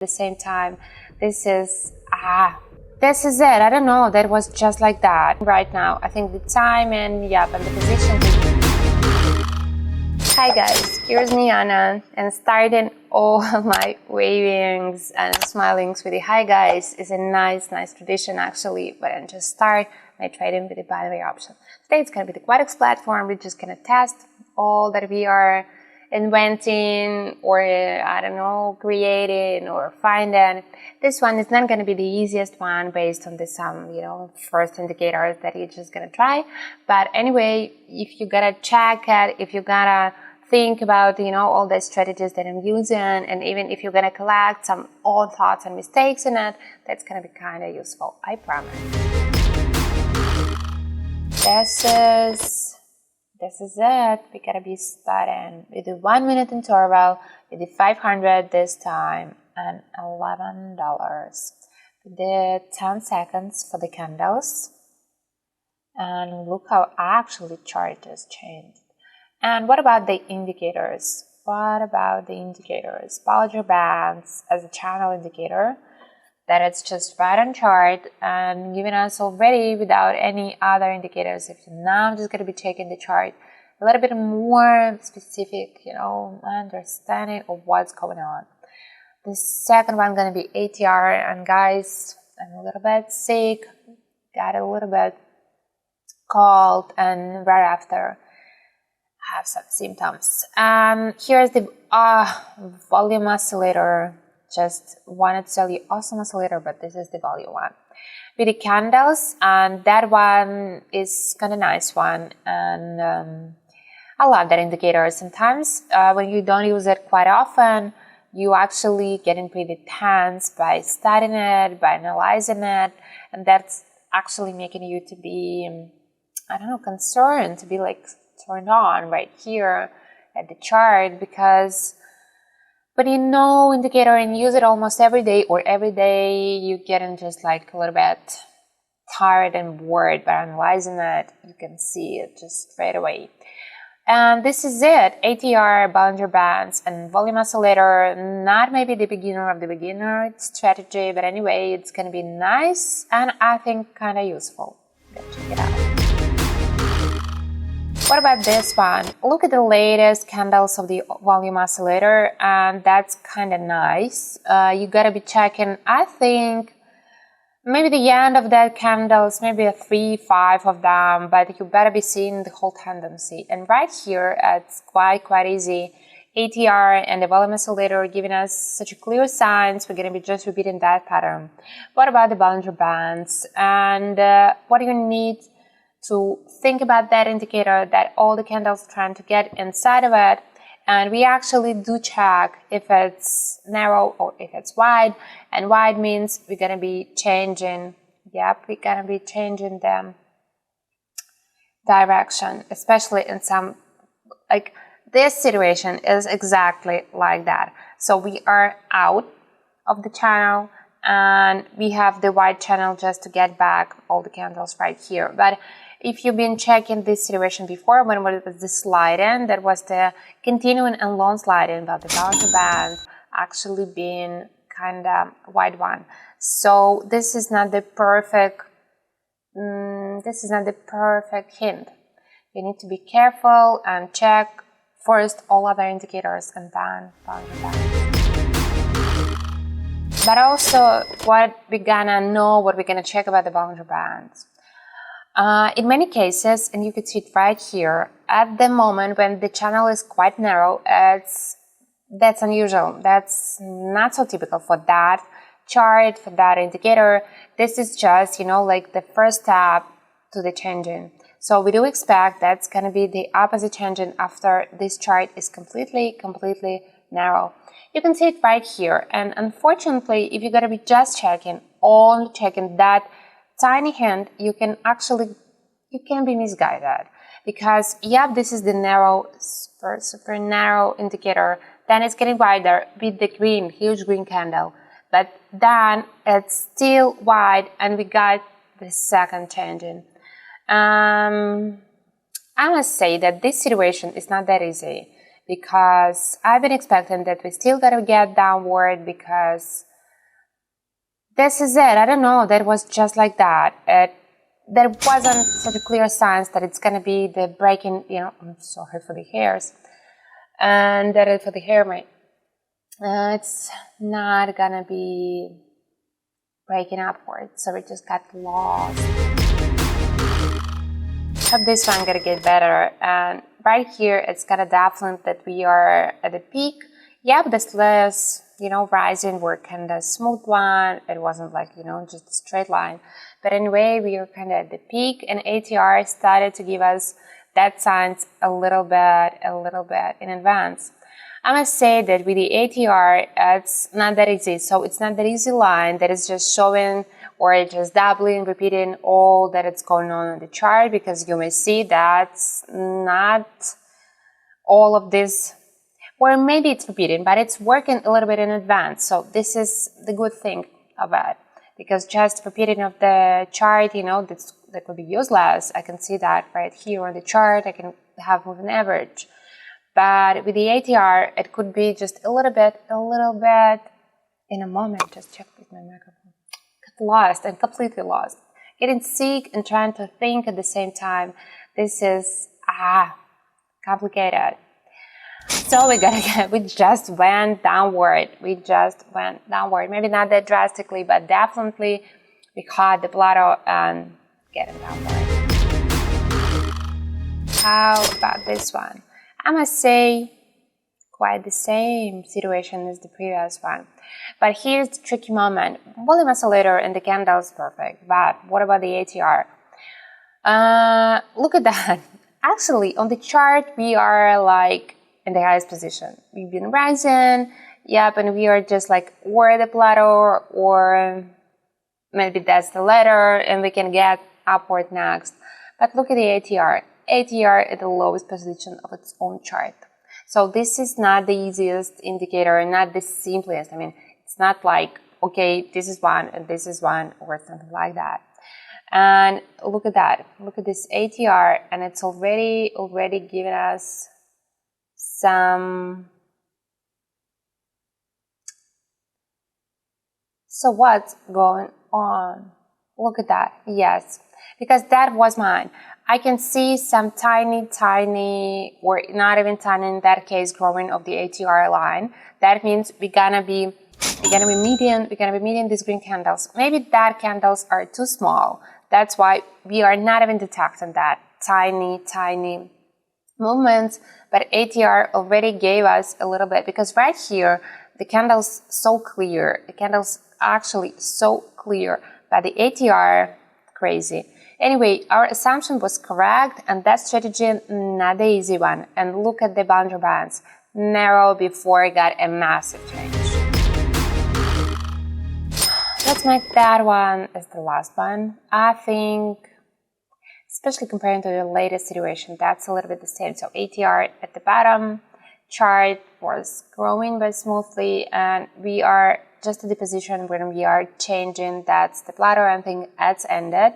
the same time. This is it. I don't know, that was just like that. Right now, I think the time and the position. Hi guys, here's me Anna, and starting all my wavings and smilings with the hi guys is a nice tradition actually, but I just start my trading with the binary option. Today it's going to be the Quotex platform. We're just going to test all that we are inventing or I don't know, creating or finding. This one is not going to be the easiest one based on the first indicators that you're just going to try. But anyway, if you gotta check it, if you gotta think about all the strategies that I'm using, and even if you're gonna collect some odd thoughts and mistakes in it, that's gonna be kind of useful, I promise. This is it. We gotta be starting with the 1 minute interval with the 500 this time and $11. The 10 seconds for the candles, and look how actually chart has changed. And what about the indicators? Bollinger Bands as a channel indicator, that it's just right on chart and giving us already without any other indicators. If you're now just going to be checking the chart, a little bit more specific, understanding of what's going on. The second one going to be ATR, and guys, I'm a little bit sick, got a little bit cold, and right after have some symptoms. Here's the volume oscillator. Just wanted to tell you awesome oscillator, but this is the volume one with the candles, and that one is kind of nice one, and I love that indicator. Sometimes when you don't use it quite often, you actually getting pretty tense by studying it, by analyzing it, and that's actually making you to be concerned, to be like turned on right here at the chart, because when you know indicator and use it almost every day or every day, you getting just like a little bit tired and bored by analyzing it. You can see it just straight away. And this is it. ATR, Bollinger Bands, and volume oscillator. Not maybe the beginner of the beginner strategy, but anyway, it's going to be nice and I think kind of useful. Let's check it out. What about this one? Look at the latest candles of the volume oscillator, and that's kind of nice. You gotta be checking, I think, maybe the end of that candles, maybe 3-5 of them, but you better be seeing the whole tendency. And right here, it's quite easy. ATR and the volume oscillator giving us such a clear signs. We're gonna be just repeating that pattern. What about the Bollinger Bands? And what do you need to think about that indicator, that all the candles trying to get inside of it? And we actually do check if it's narrow or if it's wide, and wide means we're gonna be changing them direction, especially in some, like this situation is exactly like that. So we are out of the channel and we have the wide channel just to get back all the candles right here. But if you've been checking this situation before, when it was the slide-in, that was the continuing and long slide-in, but the Bollinger Band actually being kind of wide one. So this is not the perfect. Hint. You need to be careful and check first all other indicators and then Bollinger Band. But also, what we're gonna check about the Bollinger Bands. In many cases, and you can see it right here, at the moment when the channel is quite narrow, that's unusual. That's not so typical for that chart, for that indicator. This is just, like the first step to the changing. So we do expect that's going to be the opposite changing after this chart is completely narrow. You can see it right here. And unfortunately, if you're going to be just only checking that tiny hint, you can be misguided, because this is the narrow, super narrow indicator, then it's getting wider with the huge green candle, but then it's still wide and we got the second changing. I must say that this situation is not that easy, because I've been expecting that we still gotta get downward, because this is it. I don't know, that was just like that. There wasn't such a clear signs that it's gonna be the breaking, you know, I'm sorry for the hairs. And that is for the hair, right? It's not gonna be breaking upwards, so it just got lost. Hope this one gonna get better. And right here, it's kind of definite that we are at the peak. Yeah, but this less, you know, rising were kind of smooth one. It wasn't like, you know, just a straight line. But anyway, we are kind of at the peak, and ATR started to give us that signs a little bit in advance. I must say that with the ATR, it's not that easy. So it's not that easy line that is just showing or just doubling, repeating all that it's going on the chart, because you may see that's not all of this, or maybe it's repeating, but it's working a little bit in advance. So this is the good thing of it, because just repeating of the chart, you know, that could be useless. I can see that right here on the chart. I can have moving average. But with the ATR, it could be just a little bit in a moment. Just check with my microphone. Get lost and completely lost. Getting sick and trying to think at the same time. This is complicated. So we just went downward. Maybe not that drastically, but definitely we caught the plateau and getting downward. How about this one? I must say, quite the same situation as the previous one. But here's the tricky moment. Volume oscillator and the candle is perfect, but what about the ATR? Look at that. Actually, on the chart, we are like in the highest position. We've been rising, yep, and we are just like or the plateau, or maybe that's the ladder, and we can get upward next. But look at the ATR. ATR at the lowest position of its own chart. So this is not the easiest indicator, not the simplest. I mean, it's not like, okay, this is one and this is one, or something like that. And look at that. Look at this ATR, and it's already given us some. So what's going on? Look at that. Yes, because that was mine. I can see some tiny, or not even tiny in that case, growing of the ATR line. That means we're gonna be meeting these green candles. Maybe that candles are too small. That's why we are not even detecting that tiny movements. But ATR already gave us a little bit, because right here the candles so clear. The candles actually so clear, but the ATR crazy. Anyway, our assumption was correct, and that strategy not the easy one. And look at the boundary bands, narrow before it got a massive change. Let's make that one as the last one. I think, especially comparing to the latest situation, that's a little bit the same. So ATR at the bottom, chart was growing very smoothly, and we are just at the position when we are changing. That's the plateau, and I think it's ended.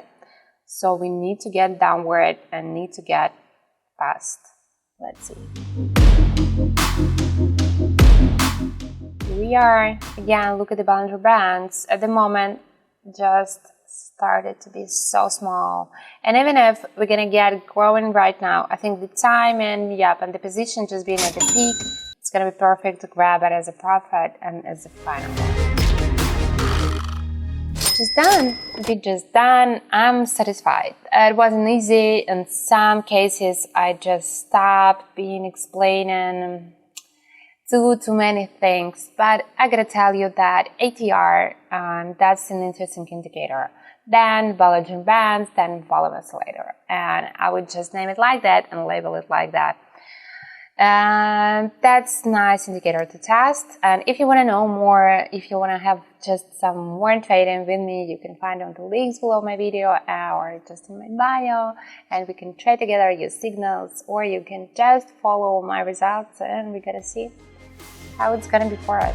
So we need to get downward and need to get fast. Let's see. Here we are. Again, look at the boundary bands. At the moment, just started to be so small. And even if we're gonna get growing right now, I think the time and the position just being at the peak, it's gonna be perfect to grab it as a profit and as a final one. Just done. I'm satisfied. It wasn't easy. In some cases, I just stopped explaining too many things. But I gotta tell you that ATR, that's an interesting indicator. Then Bollinger Bands, then volume oscillator. And I would just name it like that and label it like that. And that's a nice indicator to test. And if you want to know more, if you want to have just some more trading with me, you can find on the links below my video or just in my bio, and we can trade together, use signals, or you can just follow my results, and we're gonna see how it's gonna be for us.